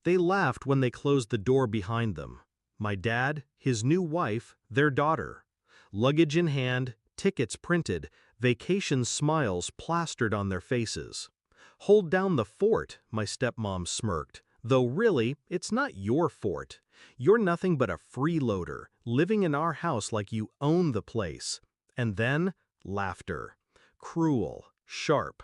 They laughed when they closed the door behind them. My dad, his new wife, their daughter. Luggage in hand, tickets printed, vacation smiles plastered on their faces. "Hold down the fort," my stepmom smirked, "though really, it's not your fort. You're nothing but a freeloader, living in our house like you own the place." And then, laughter. Cruel, sharp.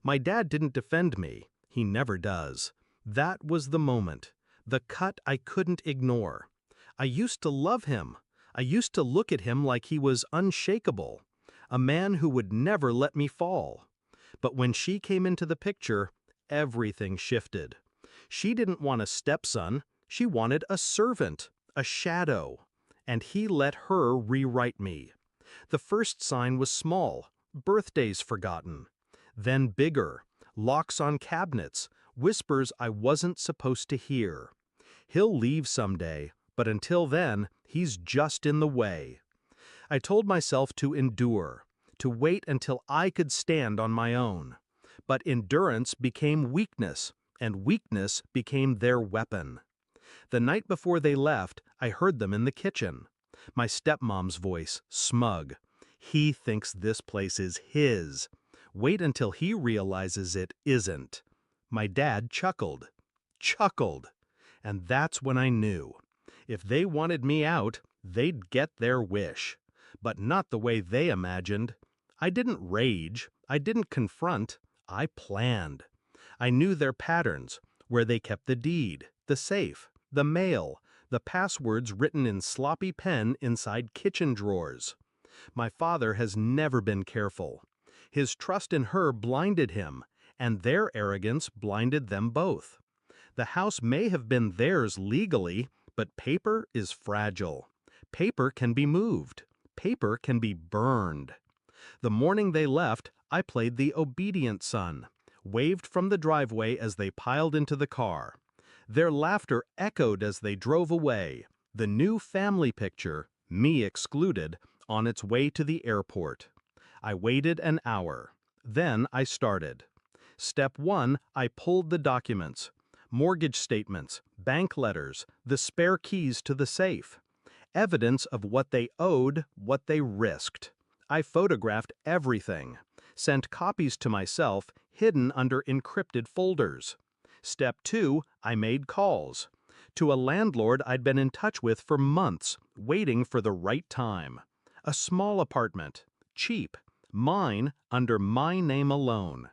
My dad didn't defend me. He never does. That was the moment. The cut I couldn't ignore. I used to love him. I used to look at him like he was unshakable. A man who would never let me fall. But when she came into the picture, everything shifted. She didn't want a stepson. She wanted a servant, a shadow. And he let her rewrite me. The first sign was small, birthdays forgotten. Then bigger, locks on cabinets, whispers I wasn't supposed to hear. He'll leave someday, but until then, he's just in the way. I told myself to endure, to wait until I could stand on my own. But endurance became weakness, and weakness became their weapon. The night before they left, I heard them in the kitchen. My stepmom's voice, smug. "He thinks this place is his. Wait until he realizes it isn't." My dad chuckled. Chuckled. And that's when I knew. If they wanted me out, they'd get their wish. But not the way they imagined. I didn't rage. I didn't confront. I planned. I knew their patterns, where they kept the deed, the safe, the mail, the passwords written in sloppy pen inside kitchen drawers. My father has never been careful. His trust in her blinded him, and their arrogance blinded them both. The house may have been theirs legally, but paper is fragile. Paper can be moved. Paper can be burned. The morning they left, I played the obedient son, waved from the driveway as they piled into the car. Their laughter echoed as they drove away, the new family picture, me excluded, on its way to the airport. I waited an hour. Then I started. Step 1, I pulled the documents. Mortgage statements, bank letters, the spare keys to the safe. Evidence of what they owed, what they risked. I photographed everything. Sent copies to myself, hidden under encrypted folders. Step 2, I made calls. To a landlord I'd been in touch with for months, waiting for the right time. A small apartment, cheap, mine under my name alone.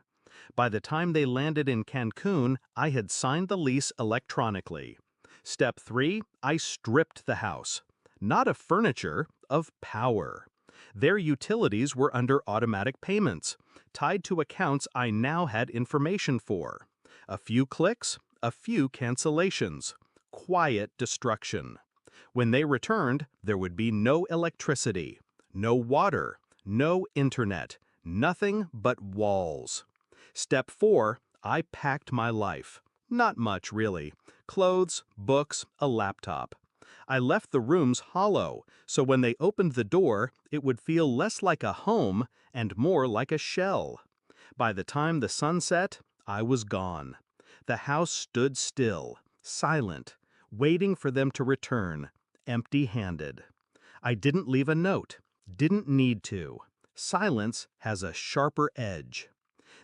By the time they landed in Cancun, I had signed the lease electronically. Step 3, I stripped the house. Not of furniture, of power. Their utilities were under automatic payments, tied to accounts I now had information for. A few clicks, a few cancellations. Quiet destruction. When they returned, there would be no electricity, no water, no internet, nothing but walls. Step 4, I packed my life. Not much, really. Clothes, books, a laptop. I left the rooms hollow, so when they opened the door, it would feel less like a home and more like a shell. By the time the sun set, I was gone. The house stood still, silent, waiting for them to return, empty-handed. I didn't leave a note, didn't need to. Silence has a sharper edge.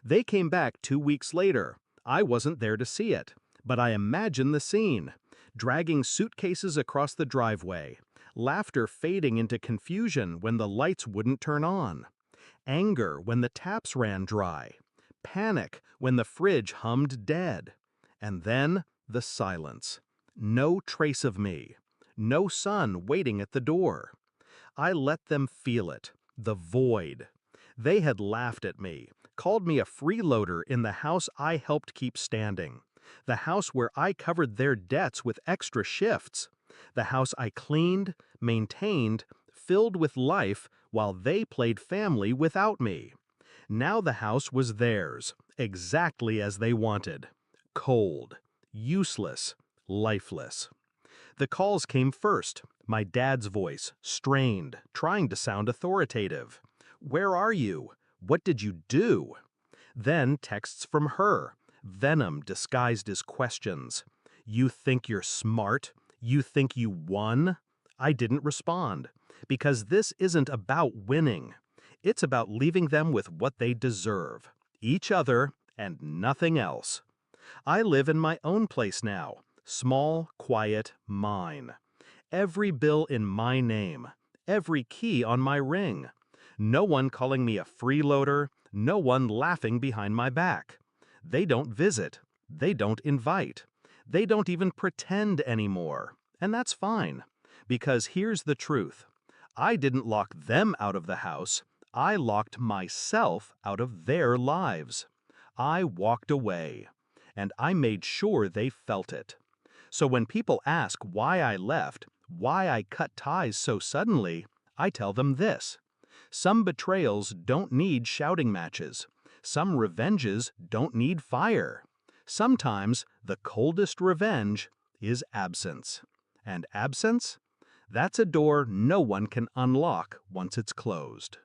They came back 2 weeks later. I wasn't there to see it, but I imagine the scene. Dragging suitcases across the driveway, laughter fading into confusion when the lights wouldn't turn on, anger when the taps ran dry, panic when the fridge hummed dead. And then the silence. No trace of me. No son waiting at the door. I let them feel it, the void. They had laughed at me, called me a freeloader in the house I helped keep standing, the house where I covered their debts with extra shifts, the house I cleaned, maintained, filled with life while they played family without me. Now the house was theirs, exactly as they wanted. Cold, useless, lifeless. The calls came first, my dad's voice, strained, trying to sound authoritative. "Where are you? What did you do?" Then texts from her, venom disguised as questions. "You think you're smart? You think you won?" I didn't respond, because this isn't about winning. It's about leaving them with what they deserve, each other and nothing else. I live in my own place now, small, quiet, mine. Every bill in my name, every key on my ring. No one calling me a freeloader, no one laughing behind my back. They don't visit, they don't invite, they don't even pretend anymore. And that's fine, because here's the truth. I didn't lock them out of the house, I locked myself out of their lives. I walked away, and I made sure they felt it. So when people ask why I left, why I cut ties so suddenly, I tell them this. Some betrayals don't need shouting matches. Some revenges don't need fire. Sometimes the coldest revenge is absence. And absence? That's a door no one can unlock once it's closed.